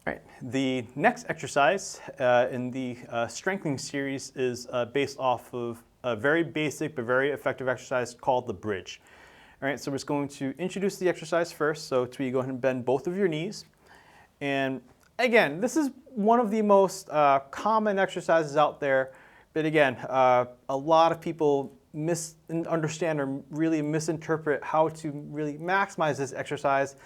All right, the next exercise in the strengthening series is based off of a very basic but very effective exercise called the bridge. All right, so we're just going to introduce the exercise first. So Twee, go ahead and bend both of your knees. And again, this is one of the most common exercises out there. But again, a lot of people misunderstand or really misinterpret how to really maximize this exercise.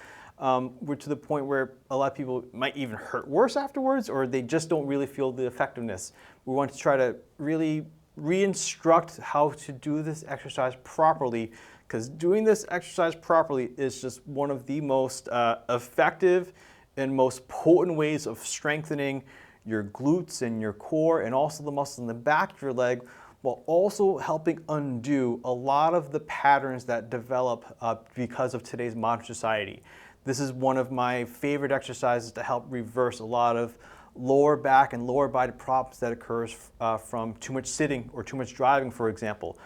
We're to the point where a lot of people might even hurt worse afterwards, or they just don't really feel the effectiveness. We want to try to really re-instruct how to do this exercise properly, because doing this exercise properly is just one of the most effective and most potent ways of strengthening your glutes and your core and also the muscles in the back of your leg, while also helping undo a lot of the patterns that develop because of today's modern society. This is one of my favorite exercises to help reverse a lot of lower back and lower body problems that occurs from too much sitting or too much driving, for example.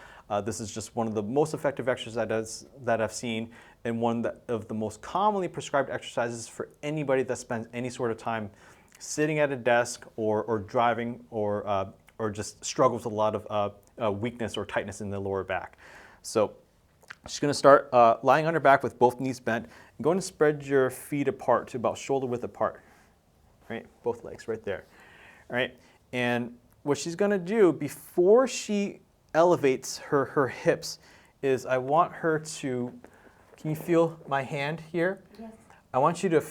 This is just one of the most effective exercises that I've seen, and one of the most commonly prescribed exercises for anybody that spends any sort of time sitting at a desk or driving or just struggles with a lot of weakness or tightness in the lower back. So I'm just going to start lying on your back with both knees bent. I'm going to spread your feet apart to about shoulder width apart. Right, both legs right there. All right, and what she's going to do before she elevates her hips is I want her to, can you feel my hand here? Yes. I want you to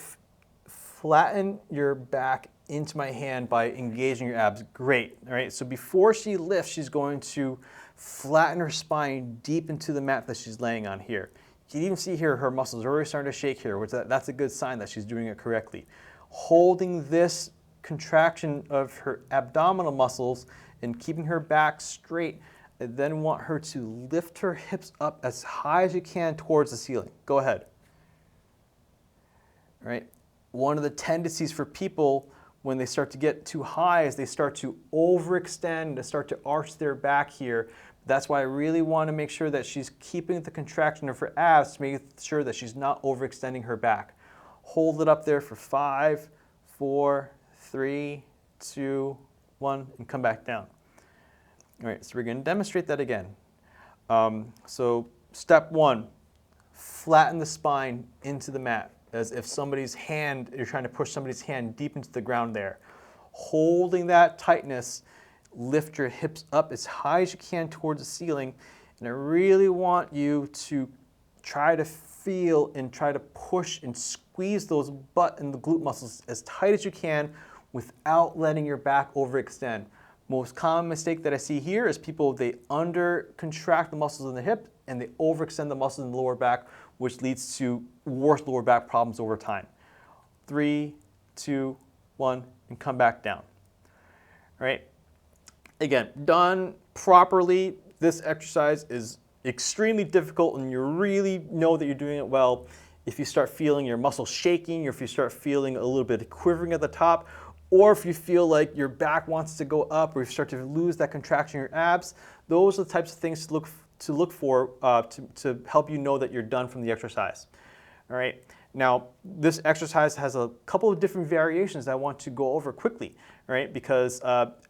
flatten your back into my hand by engaging your abs. Great. All right, so before she lifts, she's going to flatten her spine deep into the mat that she's laying on here. You can even see here her muscles are already starting to shake here, which that's a good sign that she's doing it correctly. Holding this contraction of her abdominal muscles and keeping her back straight, I then want her to lift her hips up as high as you can towards the ceiling. Go ahead. All right. One of the tendencies for people when they start to get too high is they start to overextend, they start to arch their back here. That's why I really want to make sure that she's keeping the contraction of her abs to make sure that she's not overextending her back. Hold it up there for 5, 4, 3, 2, 1, and come back down. All right, so we're going to demonstrate that again. So step 1, flatten the spine into the mat as if somebody's hand, you're trying to push somebody's hand deep into the ground there. Holding that tightness, lift your hips up as high as you can towards the ceiling, and I really want you to try to feel and try to push and squeeze those butt and the glute muscles as tight as you can without letting your back overextend. Most common mistake that I see here is people, they under contract the muscles in the hip and they overextend the muscles in the lower back, which leads to worse lower back problems over time. 3, 2, 1, and come back down. All right. Again, done properly, this exercise is extremely difficult, and you really know that you're doing it well if you start feeling your muscles shaking, or if you start feeling a little bit of quivering at the top, or if you feel like your back wants to go up, or you start to lose that contraction in your abs. Those are the types of things to look for to help you know that you're done from the exercise. All right. Now, this exercise has a couple of different variations that I want to go over quickly, right? Because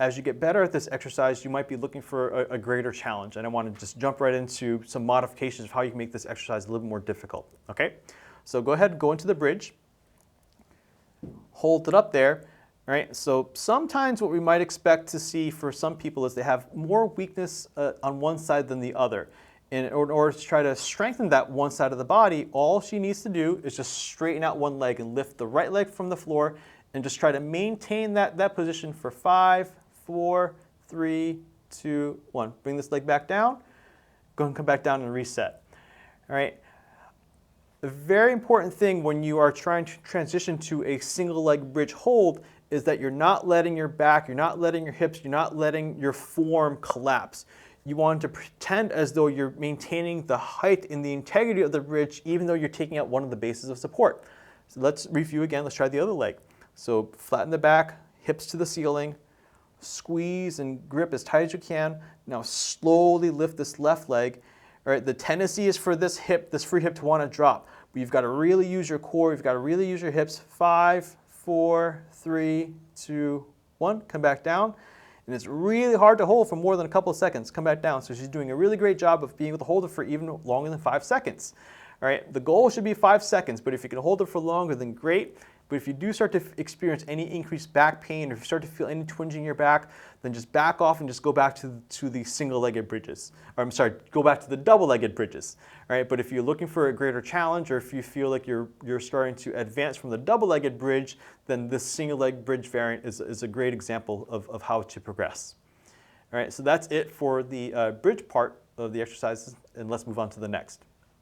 as you get better at this exercise, you might be looking for a greater challenge. And I want to just jump right into some modifications of how you can make this exercise a little more difficult, okay? So go ahead, go into the bridge, hold it up there, all right? So sometimes what we might expect to see for some people is they have more weakness on one side than the other. And in order to try to strengthen that one side of the body, all she needs to do is just straighten out one leg and lift the right leg from the floor and just try to maintain that position for 5, 4, 3, 2, 1. Bring this leg back down. Go and come back down and reset. All right. The very important thing when you are trying to transition to a single leg bridge hold is that you're not letting your back, you're not letting your hips, you're not letting your form collapse. You want to pretend as though you're maintaining the height and the integrity of the bridge, even though you're taking out one of the bases of support. So let's review again. Let's try the other leg. So flatten the back, hips to the ceiling, squeeze and grip as tight as you can. Now slowly lift this left leg. All right, the tendency is for this hip, this free hip, to want to drop. But you've got to really use your core. You've got to really use your hips. 5, 4, 3, 2, 1. Come back down. And it's really hard to hold for more than a couple of seconds. Come back down. So she's doing a really great job of being able to hold it for even longer than 5 seconds. All right, the goal should be 5 seconds, but if you can hold it for longer, then great. But if you do start to experience any increased back pain, or if you start to feel any twinging in your back, then just back off and just go back to the single-legged bridges. Or I'm sorry, go back to the double-legged bridges. All right, but if you're looking for a greater challenge, or if you feel like you're starting to advance from the double-legged bridge, then this single-leg bridge variant is a great example of how to progress. All right, so that's it for the bridge part of the exercises, and let's move on to the next.